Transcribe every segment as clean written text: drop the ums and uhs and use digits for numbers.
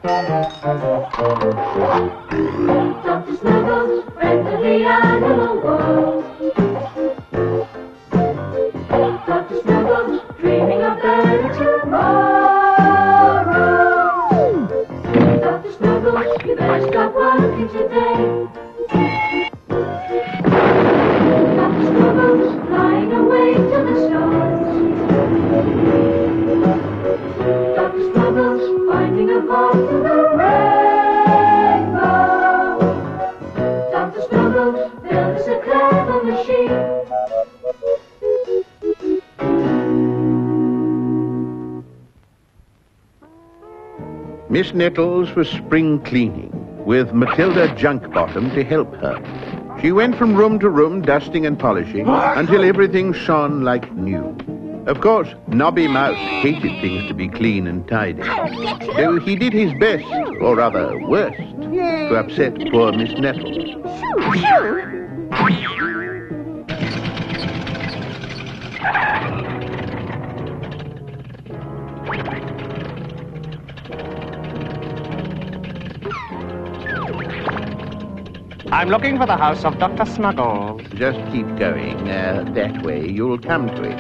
Dr. Snuggles, friend of the animal world. Dr. Snuggles, dreaming of better tomorrow. Dr. Snuggles, you better stop working today. Dr. Snuggles, flying away to the stars. Dr. Snuggles, finding a path to the rainbow. Dr. Snuggles, build us a clever machine. Miss Nettles was spring cleaning, with Matilda Junkbottom to help her. She went from room to room, dusting and polishing, until everything shone like new. Of course, Nobby Mouse hated things to be clean and tidy. Though he did his best, or rather worst, to upset poor Miss Nettles. I'm looking for the house of Dr. Snuggles. Just keep going. That way you'll come to it.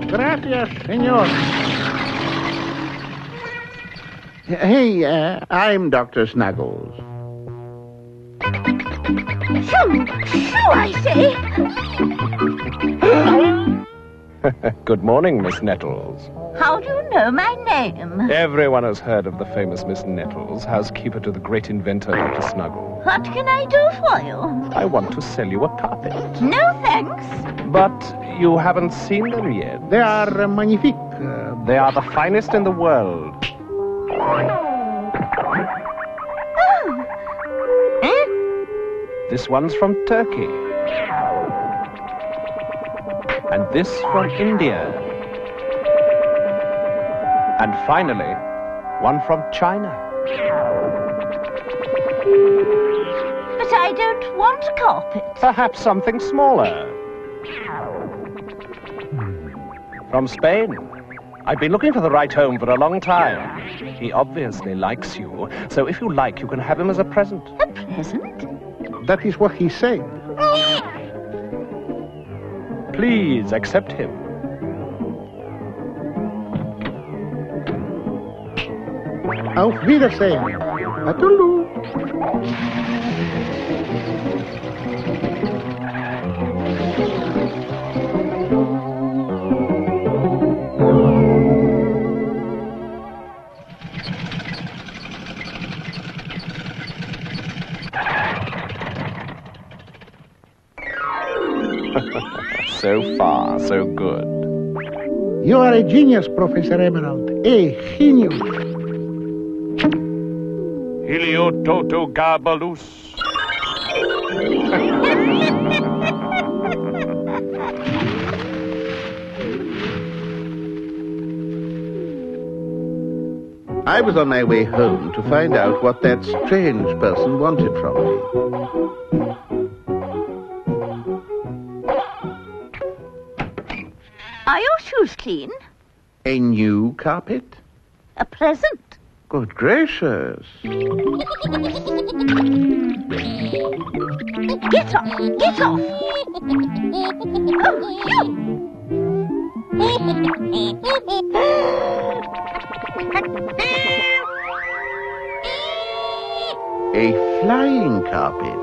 Gracias, senor. Hey, I'm Dr. Snuggles. Shoo, I say. Good morning, Miss Nettles. How do you know my name? Everyone has heard of the famous Miss Nettles, housekeeper to the great inventor, Dr. Snuggles. What can I do for you? I want to sell you a carpet. No, thanks. But you haven't seen them yet. They are magnifique. They are the finest in the world. Oh. This one's from Turkey. And this from India. And finally, one from China. But I don't want carpet. Perhaps something smaller. From Spain. I've been looking for the right home for a long time. He obviously likes you, so if you like, you can have him as a present. A present? That is what he said. Please accept him. Auf Wiedersehen. Atulu. So far, so good. You are a genius, Professor Emerald. A genius. Heliototo Gabalus. I was on my way home to find out what that strange person wanted from me. Are your shoes clean? A new carpet? A present? Good gracious. Get off! Get off! Oh, you! A flying carpet.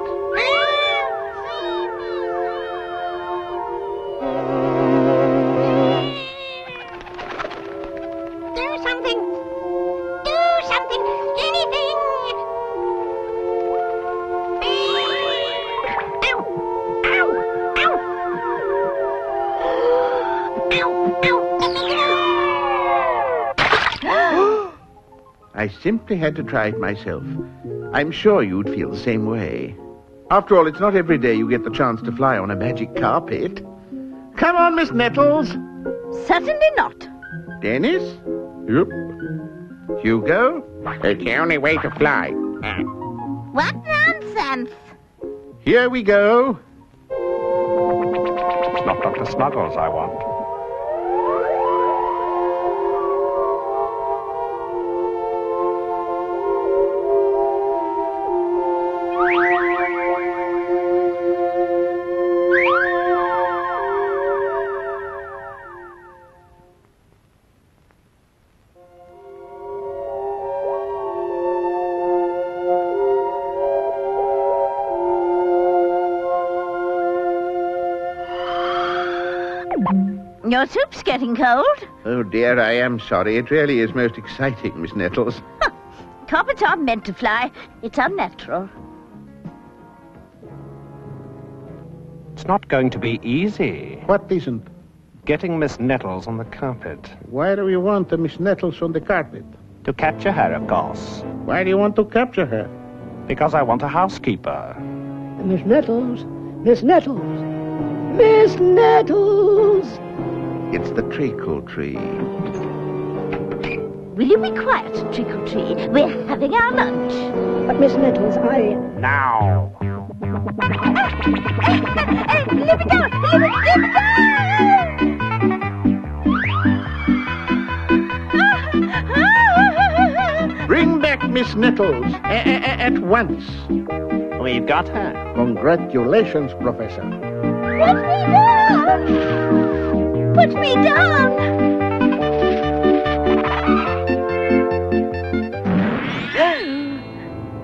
I simply had to try it myself. I'm sure you'd feel the same way. After all, it's not every day you get the chance to fly on a magic carpet. Come on, Miss Nettles. Certainly not. Dennis? Yep. Hugo? It's the only way to fly. What nonsense! Here we go. It's not Dr. Snuggles I want. Your soup's getting cold. Oh, dear, I am sorry. It really is most exciting, Miss Nettles. Carpets aren't meant to fly. It's unnatural. It's not going to be easy. What isn't? Getting Miss Nettles on the carpet. Why do you want Miss Nettles on the carpet? To capture her, of course. Why do you want to capture her? Because I want a housekeeper. Miss Nettles, Miss Nettles, Miss Nettles. It's the treacle tree. Will you be quiet, Trickle Tree? We're having our lunch. But Miss Nettles, Now! Leave it down! Leave it down! Bring back Miss Nettles at once. We've got her. Congratulations, Professor. Put me down!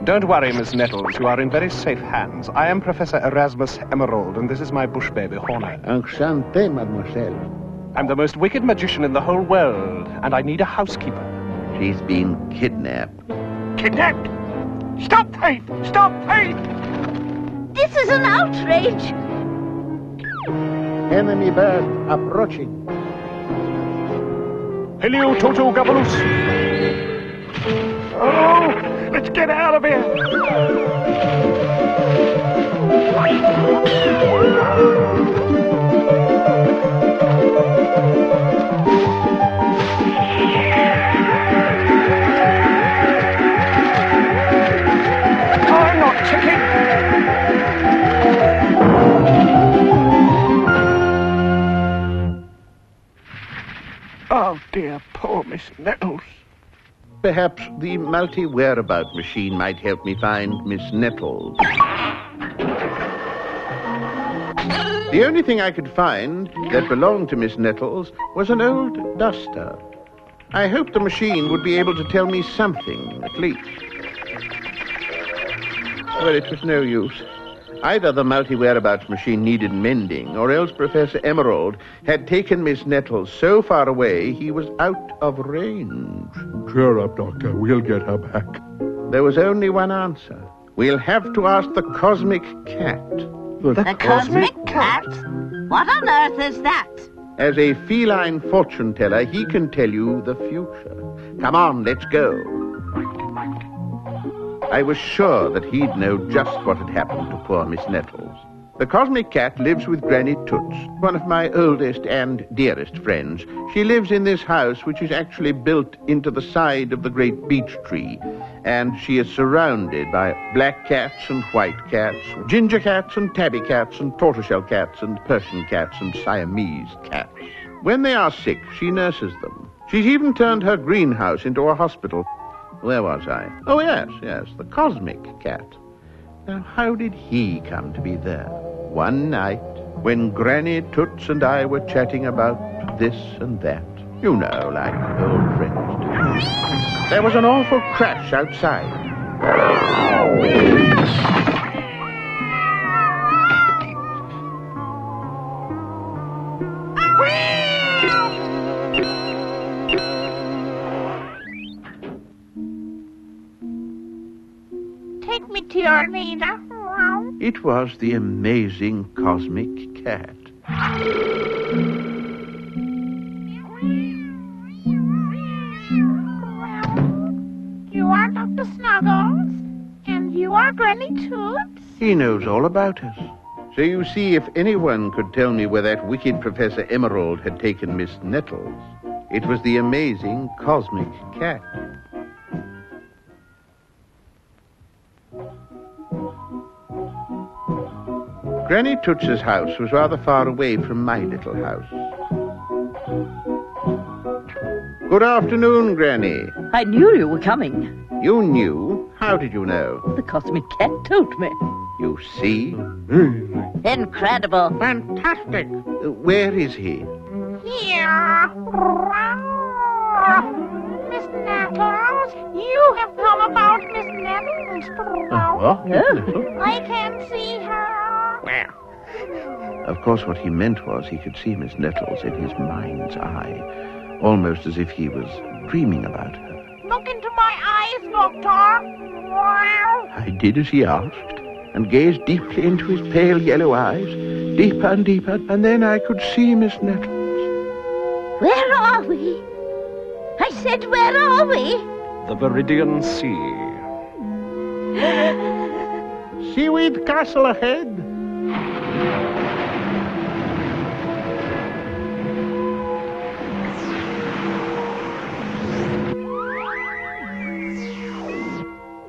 Don't worry, Miss Nettles. You are in very safe hands. I am Professor Erasmus Emerald, and this is my bush baby, Hornet. Enchanté, mademoiselle. I'm the most wicked magician in the whole world, and I need a housekeeper. She's been kidnapped. Kidnapped? Stop, Faith! Stop, Faith! This is an outrage! Enemy bird approaching. Helio Toto Gabalus! Oh, let's get out of here! I'm not chicken! Oh dear, poor Miss Nettles. Perhaps the multi-whereabout machine might help me find Miss Nettles. The only thing I could find that belonged to Miss Nettles was an old duster. I hoped the machine would be able to tell me something, at least. Well, it was no use. Either the multi-whereabouts machine needed mending, or else Professor Emerald had taken Miss Nettles so far away he was out of range. Cheer up, Doctor. We'll get her back. There was only one answer. We'll have to ask the Cosmic Cat. The Cosmic Cat? What on earth is that? As a feline fortune teller, he can tell you the future. Come on, let's go. I was sure that he'd know just what had happened to poor Miss Nettles. The Cosmic Cat lives with Granny Toots, one of my oldest and dearest friends. She lives in this house, which is actually built into the side of the great beech tree, and she is surrounded by black cats and white cats, ginger cats and tabby cats and tortoiseshell cats and Persian cats and Siamese cats. When they are sick, she nurses them. She's even turned her greenhouse into a hospital. Where was I? Oh, yes, the Cosmic Cat. Now, how did he come to be there? One night, when Granny Toots and I were chatting about this and that. You know, like old friends do. There was an awful crash outside. Take me to your leader. It was the amazing Cosmic Cat. You are Dr. Snuggles, and you are Granny Toots. He knows all about us. So you see, if anyone could tell me where that wicked Professor Emerald had taken Miss Nettles, it was the amazing Cosmic Cat. Granny Toots's house was rather far away from my little house. Good afternoon, Granny. I knew you were coming. You knew? How did you know? The Cosmic Cat told me. You see? Incredible. Fantastic. Where is he? Here. Miss Nettles, you have come about Miss Nettles. What? Yeah. I can see her. Well, Of course, what he meant was he could see Miss Nettles in his mind's eye, almost as if he was dreaming about her. Look into my eyes, Doctor. Wow. I did as he asked, and gazed deeply into his pale yellow eyes, deeper and deeper, and then I could see Miss Nettles. Where are we? I said, where are we? The Viridian Sea. Seaweed Castle ahead.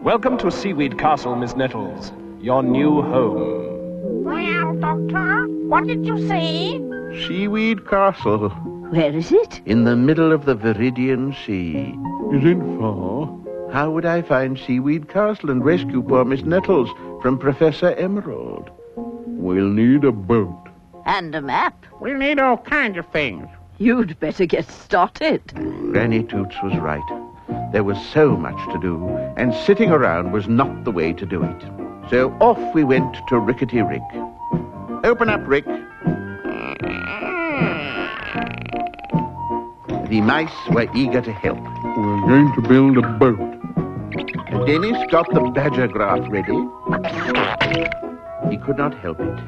Welcome to Seaweed Castle, Miss Nettles. Your new home. Well, Doctor, what did you say? Seaweed Castle, Where is it? in the middle of the Viridian Sea. Is it far? How would I find Seaweed Castle and rescue poor Miss Nettles from Professor Emerald? We'll need a boat. And a map. We'll need all kinds of things. You'd better get started. Granny Toots was right. There was so much to do, and sitting around was not the way to do it. So off we went to Rickety Rick. Open up, Rick. The mice were eager to help. We're going to build a boat. Dennis got the badger graft ready. He could not help it.